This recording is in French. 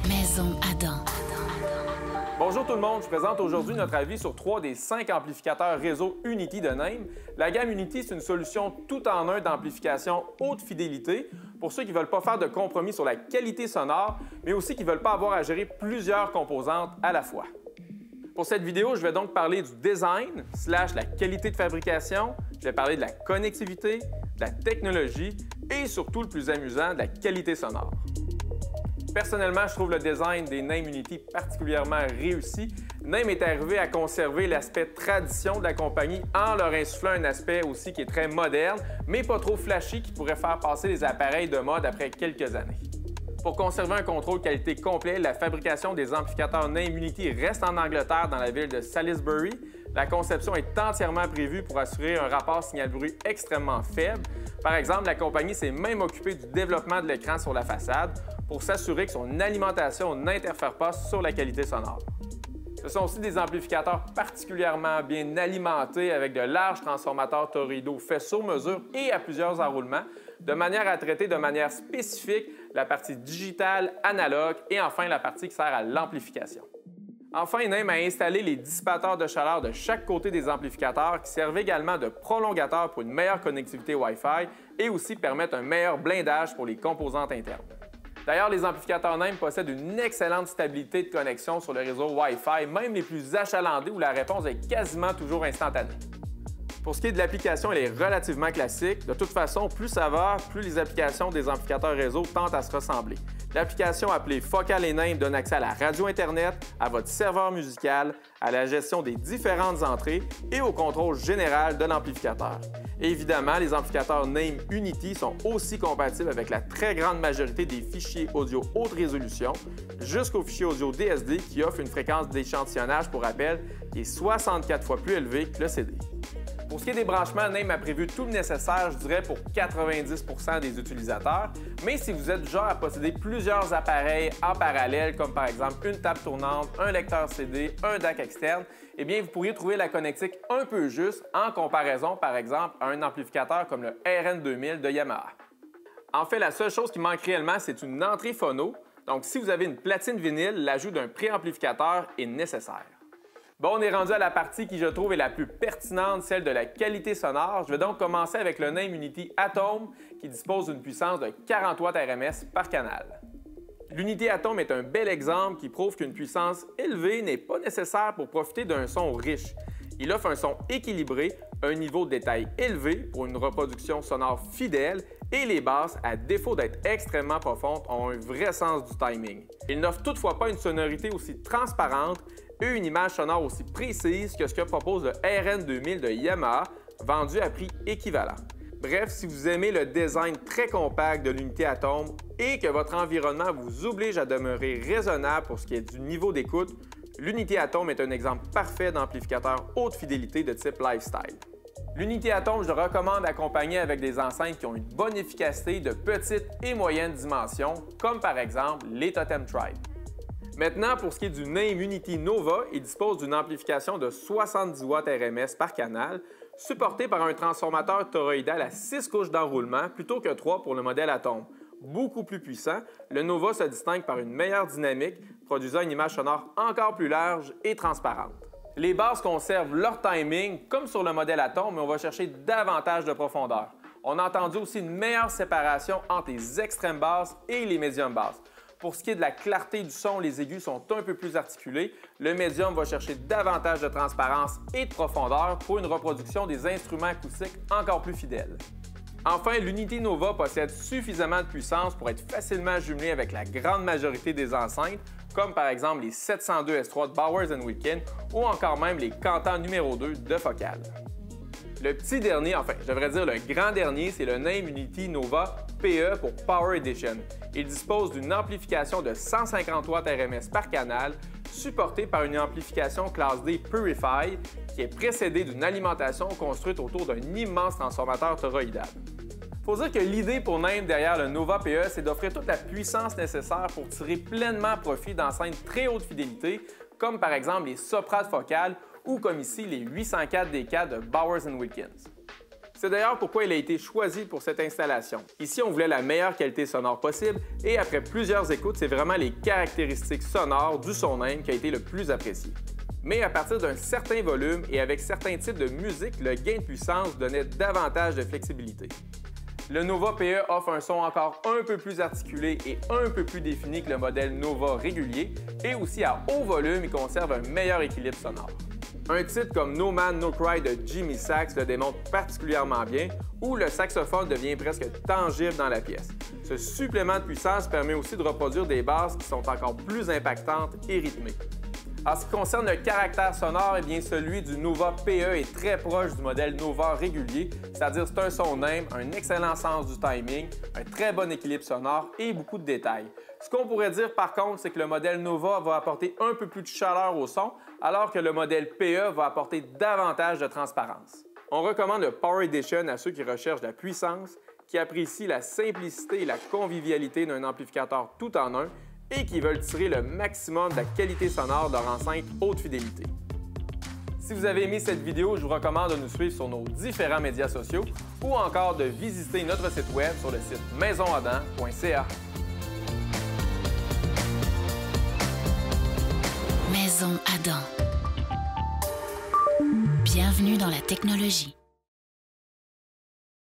Maison Adam. Bonjour tout le monde, je présente aujourd'hui notre avis sur 3 des 5 amplificateurs réseau Unity de Naim. La gamme Unity, c'est une solution tout en un d'amplification haute fidélité pour ceux qui ne veulent pas faire de compromis sur la qualité sonore, mais aussi qui ne veulent pas avoir à gérer plusieurs composantes à la fois. Pour cette vidéo, je vais donc parler du design / la qualité de fabrication, je vais parler de la connectivité, de la technologie et surtout le plus amusant, de la qualité sonore. Personnellement, je trouve le design des Naim Unity particulièrement réussi. Naim est arrivé à conserver l'aspect tradition de la compagnie en leur insufflant un aspect aussi qui est très moderne, mais pas trop flashy qui pourrait faire passer les appareils de mode après quelques années. Pour conserver un contrôle qualité complet, la fabrication des amplificateurs Naim Unity reste en Angleterre dans la ville de Salisbury. La conception est entièrement prévue pour assurer un rapport signal-bruit extrêmement faible. Par exemple, la compagnie s'est même occupée du développement de l'écran sur la façade pour s'assurer que son alimentation n'interfère pas sur la qualité sonore. Ce sont aussi des amplificateurs particulièrement bien alimentés avec de larges transformateurs toroïdaux faits sur mesure et à plusieurs enroulements, de manière à traiter de manière spécifique la partie digitale, analogue et enfin la partie qui sert à l'amplification. Enfin, Naim a installé les dissipateurs de chaleur de chaque côté des amplificateurs qui servent également de prolongateurs pour une meilleure connectivité Wi-Fi et aussi permettent un meilleur blindage pour les composantes internes. D'ailleurs, les amplificateurs Naim possèdent une excellente stabilité de connexion sur le réseau Wi-Fi, même les plus achalandés où la réponse est quasiment toujours instantanée. Pour ce qui est de l'application, elle est relativement classique. De toute façon, plus ça va, plus les applications des amplificateurs réseau tentent à se ressembler. L'application appelée Focal et Naim donne accès à la radio Internet, à votre serveur musical, à la gestion des différentes entrées et au contrôle général de l'amplificateur. Et évidemment, les amplificateurs Naim Unity sont aussi compatibles avec la très grande majorité des fichiers audio haute résolution, jusqu'aux fichiers audio DSD qui offrent une fréquence d'échantillonnage, pour rappel, qui est 64 fois plus élevée que le CD. Pour ce qui est des branchements, Naim a prévu tout le nécessaire, je dirais, pour 90 % des utilisateurs. Mais si vous êtes du genre à posséder plusieurs appareils en parallèle, comme par exemple une table tournante, un lecteur CD, un DAC externe, eh bien, vous pourriez trouver la connectique un peu juste en comparaison, par exemple, à un amplificateur comme le RN2000 de Yamaha. En fait, la seule chose qui manque réellement, c'est une entrée phono. Donc, si vous avez une platine vinyle, l'ajout d'un préamplificateur est nécessaire. Bon, on est rendu à la partie qui, je trouve, est la plus pertinente, celle de la qualité sonore. Je vais donc commencer avec le Naim Unity Atom qui dispose d'une puissance de 40 watts RMS par canal. L'Unity Atom est un bel exemple qui prouve qu'une puissance élevée n'est pas nécessaire pour profiter d'un son riche. Il offre un son équilibré, un niveau de détail élevé pour une reproduction sonore fidèle et les basses, à défaut d'être extrêmement profondes, ont un vrai sens du timing. Il n'offre toutefois pas une sonorité aussi transparente et une image sonore aussi précise que ce que propose le RN2000 de Yamaha, vendu à prix équivalent. Bref, si vous aimez le design très compact de l'Unity Atom et que votre environnement vous oblige à demeurer raisonnable pour ce qui est du niveau d'écoute, l'Unity Atom est un exemple parfait d'amplificateur haute fidélité de type lifestyle. L'Unity Atom, je le recommande accompagné avec des enceintes qui ont une bonne efficacité de petites et moyennes dimensions, comme par exemple les Totem Tribe. Maintenant, pour ce qui est du Naim Unity Nova, il dispose d'une amplification de 70 watts RMS par canal, supporté par un transformateur toroïdal à 6 couches d'enroulement plutôt que 3 pour le modèle Atom. Beaucoup plus puissant, le Nova se distingue par une meilleure dynamique, produisant une image sonore encore plus large et transparente. Les basses conservent leur timing comme sur le modèle Atom, mais on va chercher davantage de profondeur. On a entendu aussi une meilleure séparation entre les extrêmes basses et les médiums basses. Pour ce qui est de la clarté du son, les aigus sont un peu plus articulés. Le médium va chercher davantage de transparence et de profondeur pour une reproduction des instruments acoustiques encore plus fidèles. Enfin, l'Unity Nova possède suffisamment de puissance pour être facilement jumelé avec la grande majorité des enceintes, comme par exemple les 702 S3 de Bowers & Wilkins ou encore même les Cantons numéro 2 de Focal. Le petit dernier, enfin, je devrais dire le grand dernier, c'est le Naim Unity Nova PE pour Power Edition. Il dispose d'une amplification de 150 watts RMS par canal, supportée par une amplification classe D Purify, qui est précédée d'une alimentation construite autour d'un immense transformateur toroïdal. Il faut dire que l'idée pour Naim derrière le Nova PE, c'est d'offrir toute la puissance nécessaire pour tirer pleinement profit d'enceintes très haute fidélité, comme par exemple les Sopra de Focal ou comme ici les 804 DK de Bowers & Wilkins. C'est d'ailleurs pourquoi il a été choisi pour cette installation. Ici, on voulait la meilleure qualité sonore possible et après plusieurs écoutes, c'est vraiment les caractéristiques sonores du Soname qui a été le plus apprécié. Mais à partir d'un certain volume et avec certains types de musique, le gain de puissance donnait davantage de flexibilité. Le Nova PE offre un son encore un peu plus articulé et un peu plus défini que le modèle Nova régulier et aussi à haut volume, il conserve un meilleur équilibre sonore. Un titre comme No Man No Cry de Jimmy Sax le démontre particulièrement bien, où le saxophone devient presque tangible dans la pièce. Ce supplément de puissance permet aussi de reproduire des basses qui sont encore plus impactantes et rythmées. En ce qui concerne le caractère sonore, eh bien, celui du Nova PE est très proche du modèle Nova régulier, c'est-à-dire c'est un Soname, un excellent sens du timing, un très bon équilibre sonore et beaucoup de détails. Ce qu'on pourrait dire par contre, c'est que le modèle Nova va apporter un peu plus de chaleur au son, alors que le modèle PE va apporter davantage de transparence. On recommande le Power Edition à ceux qui recherchent la puissance, qui apprécient la simplicité et la convivialité d'un amplificateur tout en un, et qui veulent tirer le maximum de la qualité sonore de leur enceinte haute fidélité. Si vous avez aimé cette vidéo, je vous recommande de nous suivre sur nos différents médias sociaux ou encore de visiter notre site web sur le site maisonadam.ca. Maison Adam. Bienvenue dans la technologie.